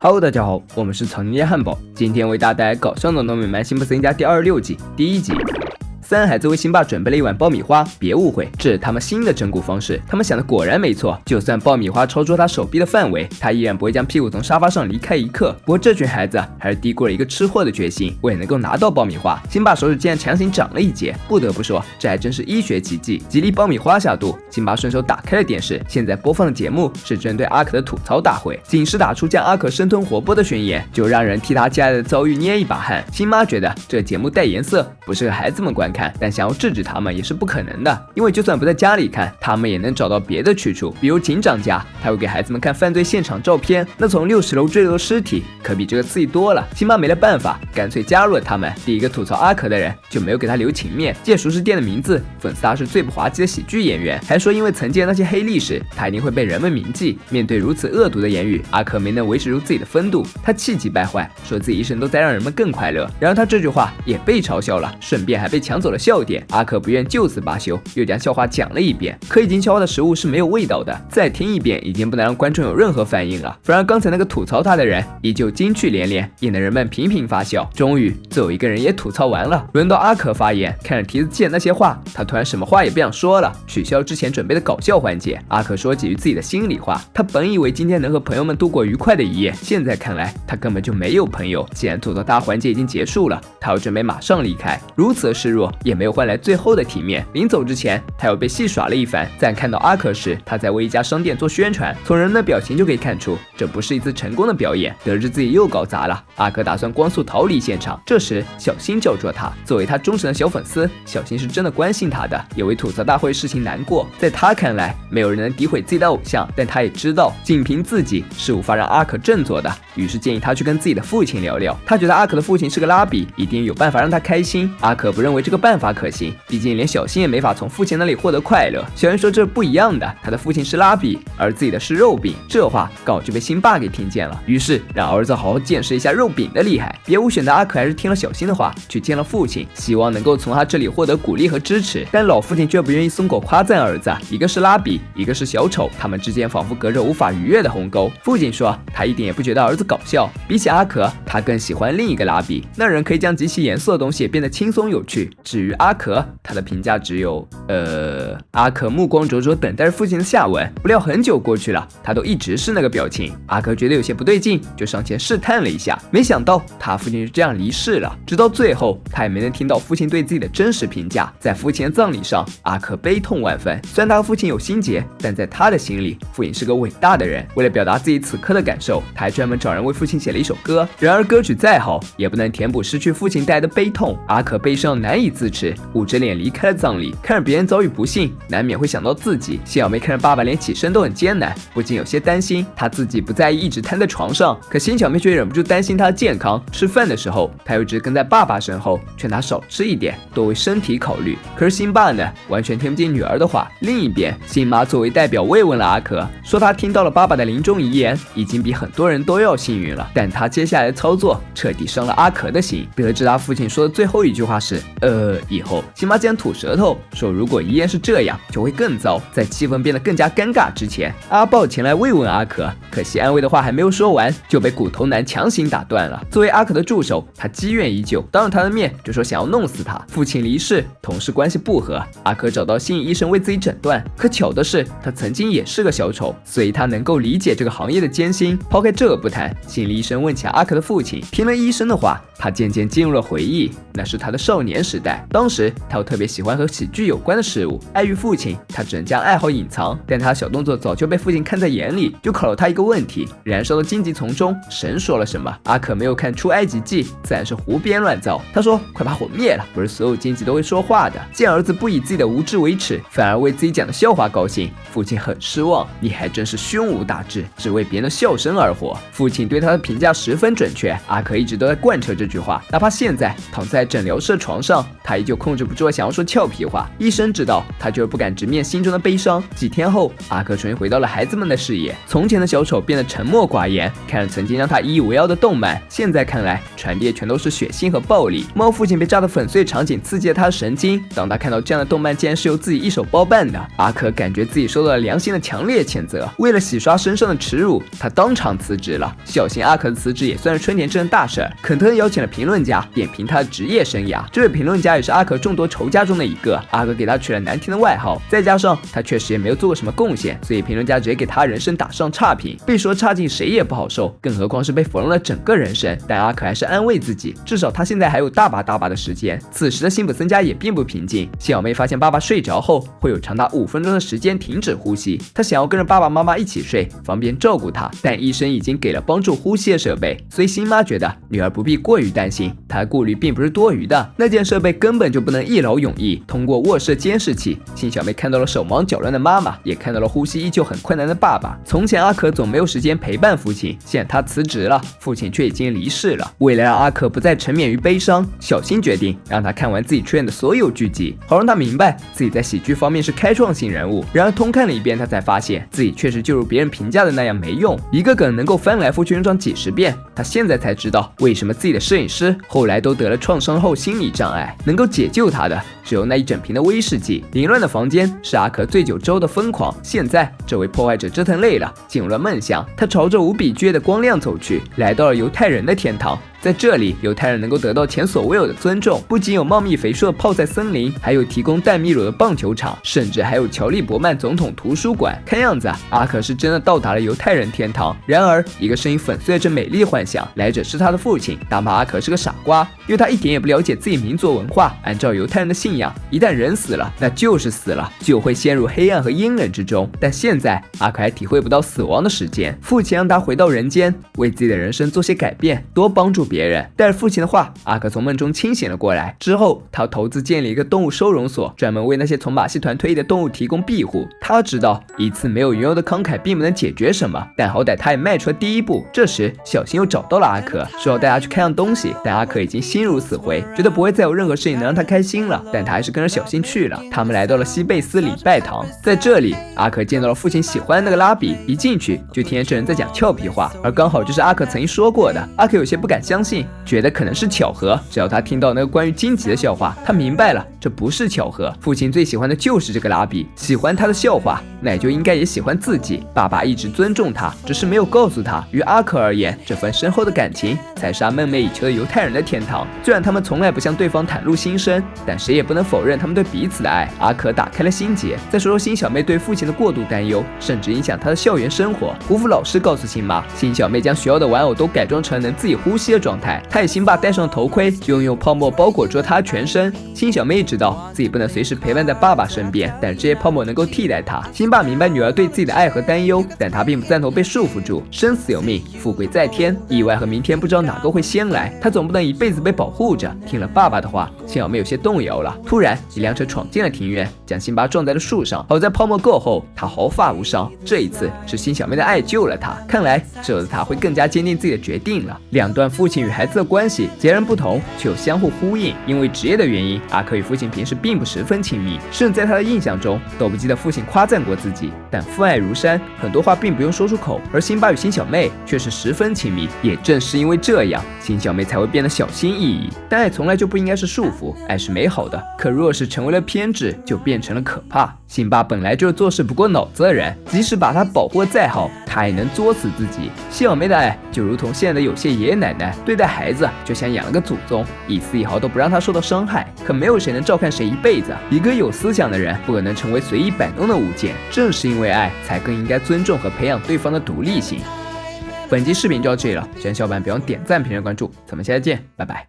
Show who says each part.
Speaker 1: Hello， 大家好，我们是草泥汉堡，今天为大家带来搞笑的农民们辛普森一家第26季第1集。三孩子为辛巴准备了一碗爆米花，别误会，这是他们新的整蛊方式。他们想的果然没错，就算爆米花超出他手臂的范围，他依然不会将屁股从沙发上离开一刻。不过这群孩子还是低估了一个吃货的决心。为了能够拿到爆米花，辛巴手指竟然强行长了一截。不得不说，这还真是医学奇迹。极力爆米花下肚，辛巴顺手打开了电视。现在播放的节目是针对阿可的吐槽大会，仅是打出将阿可生吞活剥的宣言，就让人替他接下来的遭遇捏一把汗。辛妈觉得这节目带颜色，不适合孩子们观看，但想要制止他们也是不可能的，因为就算不在家里看，他们也能找到别的去处，比如警长家，他会给孩子们看犯罪现场照片，那从60楼坠落的尸体可比这个刺激多了。辛巴没了办法，干脆加入了他们。第一个吐槽阿可的人就没有给他留情面，借熟食店的名字讽刺他是最不滑稽的喜剧演员，还说因为曾经的那些黑历史，他一定会被人们铭记。面对如此恶毒的言语，阿可没能维持住自己的风度，他气急败坏，说自己一生都在让人们更快乐。然而他这句话也被嘲笑了，顺便还被抢走了笑点。阿可不愿就此罢休，又将笑话讲了一遍。可已经消化的食物是没有味道的，再听一遍已经不能让观众有任何反应了。反而刚才那个吐槽他的人依旧金句连连，引得人们频频发笑。终于最后一个人也吐槽完了，轮到阿可发言。看着提子记的那些话，他突然什么话也不想说了，取消之前准备的搞笑环节。阿可说几句自己的心里话，他本以为今天能和朋友们度过愉快的一夜，现在看来他根本就没有朋友。既然吐槽大环节已经结束了，他要准备马上离开，如此的示弱也没有换来最后的体面。临走之前，他又被戏耍了一番。在看到阿可时，他在为一家商店做宣传，从人们的表情就可以看出，这不是一次成功的表演。得知自己又搞砸了，阿可打算光速逃离现场。这时，小新叫住了他。作为他忠诚的小粉丝，小新是真的关心他的，也为吐槽大会事情难过。在他看来，没有人能诋毁自己的偶像，但他也知道，仅凭自己是无法让阿可振作的。于是建议他去跟自己的父亲聊聊。他觉得阿可的父亲是个拉比，一定有办法让他开心。阿可不认为这个办法可行，毕竟连小新也没法从父亲那里获得快乐。小新说这是不一样的，他的父亲是拉比，而自己的是肉饼。这话刚好就被辛爸给听见了，于是让儿子好好见识一下肉饼的厉害。别无选的阿可还是听了小新的话，去见了父亲，希望能够从他这里获得鼓励和支持。但老父亲却不愿意松口夸赞儿子，一个是拉比，一个是小丑，他们之间仿佛隔着无法逾越的鸿沟。父亲说他一点也不觉得儿子搞笑，比起阿可，他更喜欢另一个拉比，那人可以将极其严肃的东西变得轻松有趣。至于阿可，他的评价只有阿可目光灼灼等待着父亲的下文，不料很久过去了，他都一直是那个表情。阿可觉得有些不对劲，就上前试探了一下，没想到他父亲就这样离世了。直到最后，他也没能听到父亲对自己的真实评价。在父亲的葬礼上，阿可悲痛万分。虽然他和父亲有心结，但在他的心里，父亲是个伟大的人。为了表达自己此刻的感受，他还专门找人为父亲写了一首歌。然而歌曲再好，也不能填补失去父亲带来的悲痛。阿可悲伤难以自持，捂着脸离开了葬礼。看着别人遭遇不幸，难免会想到自己。谢小妹看着爸爸连起身都很艰难，不禁有些担心。她自己不在意一直瘫在床上，可辛小妹却忍不住担心她的健康。吃饭的时候，她又一直跟在爸爸身后，劝他少吃一点，多为身体考虑。可是辛爸呢，完全听不进女儿的话。另一边，辛妈作为代表慰问了阿可，说她听到了爸爸的临终遗言，已经比很多人都要幸运了。但她接下来的操作彻底伤了阿可的心。得知他父亲说的最后一句话是以后，辛妈竟然吐舌头说如果遗言是这样，就会更糟。在气氛变得更加尴尬之前，阿豹前来慰问阿可，可惜安慰的话还没有说完，就被骨头男强行打断了。作为阿可的助手，他积怨已久，当着他的面就说想要弄死他。父亲离世，同事关系不和，阿可找到心理医生为自己诊断。可巧的是，他曾经也是个小丑，所以他能够理解这个行业的艰辛。抛开这个不谈，心理医生问起阿可的父亲，听了医生的话，他渐渐进入了回忆，那是他的少年时代。当时他又特别喜欢和喜剧有关的事物，碍于父亲，他只能将爱好隐藏，但他的小动作早就被父亲看在眼里。就考了他一个问题：燃烧的荆棘丛中，神说了什么？阿可没有看出埃及记，自然是胡编乱造。他说快把火灭了，不是所有荆棘都会说话的。见儿子不以自己的无知为耻，反而为自己讲的笑话高兴，父亲很失望。你还真是胸无大志，只为别人的笑声而活。父亲对他的评价十分准确，阿可一直都在贯彻这句话，哪怕现在躺在诊疗室床上，他依旧控制不住想要说俏皮话。医生知道他就是不敢直面心中的悲伤。几天后，阿克终于回到了孩子们的视野。从前的小丑变得沉默寡言，看着曾经让他引以为傲的动漫，现在看来传递的全都是血腥和暴力。猫父亲被炸得粉碎场景刺激了他的神经，当他看到这样的动漫竟然是由自己一手包办的，阿克感觉自己受到了良心的强烈谴责。为了洗刷身上的耻辱，他当场辞职了。小心阿克的辞职也算是春田镇的大事儿。肯特邀请了评论家点评他的职业生涯，这位评论家也是阿克众多仇家中的一个。阿克给他取了难听的外号，再加上他确实也没有做过什么贡献，所以评论家直接给他人生打上差评。被说差劲谁也不好受，更何况是被否认了整个人生。但阿克还是安慰自己，至少他现在还有大把的时间。此时的辛普森家也并不平静。小妹发现爸爸睡着后会有长达5分钟的时间停止呼吸，她想要跟着爸爸妈妈一起睡，方便照顾他，但医生已经给了帮助呼吸的设备，所以辛妈觉得女儿不必过于担心，她的顾虑并不是多余的。那件设备根本就不能一劳永逸。通过卧室监视器，辛小妹看到了手忙脚乱的妈妈，也看到了呼吸依旧很困难的爸爸。从前阿可总没有时间陪伴父亲，现在他辞职了，父亲却已经离世了。为了让阿可不再沉湎于悲伤，小新决定让他看完自己出演的所有剧集，好让他明白自己在喜剧方面是开创性人物。然而通看了一遍，他才发现自己确实就如别人评价的那样没用，一个梗能够翻来覆去用上几10遍。他现在才知道为什么自己的摄影师后来都得了创伤后心理障碍，能够解救他的只有那一整瓶的威士忌。凌乱的房间是阿可醉酒之后的疯狂。现在这位破坏者折腾累了，进入了梦乡，他朝着无比剧烈的光亮走去，来到了犹太人的天堂。在这里，犹太人能够得到前所未有的尊重，不仅有茂密肥硕的泡菜森林，还有提供淡秘鲁的棒球场，甚至还有乔利伯曼总统图书馆。看样子阿可是真的到达了犹太人天堂。然而，一个声音粉碎着美丽幻想，来者是他的父亲，大骂阿可是个傻瓜，因为他一点也不了解自己民族文化。按照犹太人的信仰，一旦人死了，那就是死了，就会陷入黑暗和阴冷之中。但现在阿可还体会不到死亡的时间，父亲让他回到人间，为自己的人生做些改变，多帮助别人。带着父亲的话，阿可从梦中清醒了过来。之后，他投资建立一个动物收容所，专门为那些从马戏团退役的动物提供庇护。他知道一次没有缘由的慷慨并不能解决什么，但好歹他也迈出了第一步。这时，小新又找到了阿可，说要带他去看样东西，但阿可已经心如死灰，觉得不会再有任何事情能让他开心了。但他还是跟着小新去了。他们来到了西贝斯礼拜堂，在这里，阿可见到了父亲喜欢的那个拉比，一进去就听见这人在讲俏皮话，而刚好就是阿可曾经说过的。阿可有些不敢相信，觉得可能是巧合。只要他听到那个关于荆棘的笑话，他明白了这不是巧合。父亲最喜欢的就是这个拉比，喜欢他的笑话，那也就应该也喜欢自己。爸爸一直尊重他，只是没有告诉他，于阿可而言，这份深厚的感情才是他梦寐以求的犹太人的天堂。虽然他们从来不向对方袒露心声，但谁也不能否认他们对彼此的爱。阿可打开了心结。再说说辛小妹对父亲的过度担忧，甚至影响他的校园生活。胡夫老师告诉辛妈，辛小妹将学校的玩偶都改装成能自己呼吸的状态。他给辛爸戴上了头盔，就用泡沫包裹住了他全身。辛小妹知道自己不能随时陪伴在爸爸身边，但是这些泡沫能够替代他。辛爸明白女儿对自己的爱和担忧，但他并不赞同被束缚住。生死有命，富贵在天，意外和明天不知道哪个会先来，他总不能一辈子被保护着。听了爸爸的话，辛小妹有些动摇了。突然，一辆车闯进了庭院，将辛巴撞在了树上。好在泡沫够后，他毫发无伤。这一次是辛小妹的爱救了他。看来之后的他会更加坚定自己的决定了。两段父亲与孩子的关系截然不同，却又相互呼应。因为职业的原因，阿可与父亲平时并不十分亲密，甚至在他的印象中都不记得父亲夸赞过自己。但父爱如山，很多话并不用说出口。而辛巴与辛小妹却是十分亲密，也正是因为这样，辛小妹才会变得小心翼翼。但爱从来就不应该是束缚，爱是美好的，可若是成为了偏执，就变成了可怕。辛巴本来就是做事不过脑子的人，即使把他保护得再好，他也能作死自己。辛小妹的爱就如同现在的有些爷爷奶奶对待孩子，就像养了个祖宗，一丝一毫都不让他受到伤害。可没有谁能照看谁一辈子，一个有思想的人不可能成为随意摆弄的物件。正是因为爱，才更应该尊重和培养对方的独立性。本期视频就到这里了，喜欢小伙伴别忘点赞、评论、关注，咱们下期见，拜拜。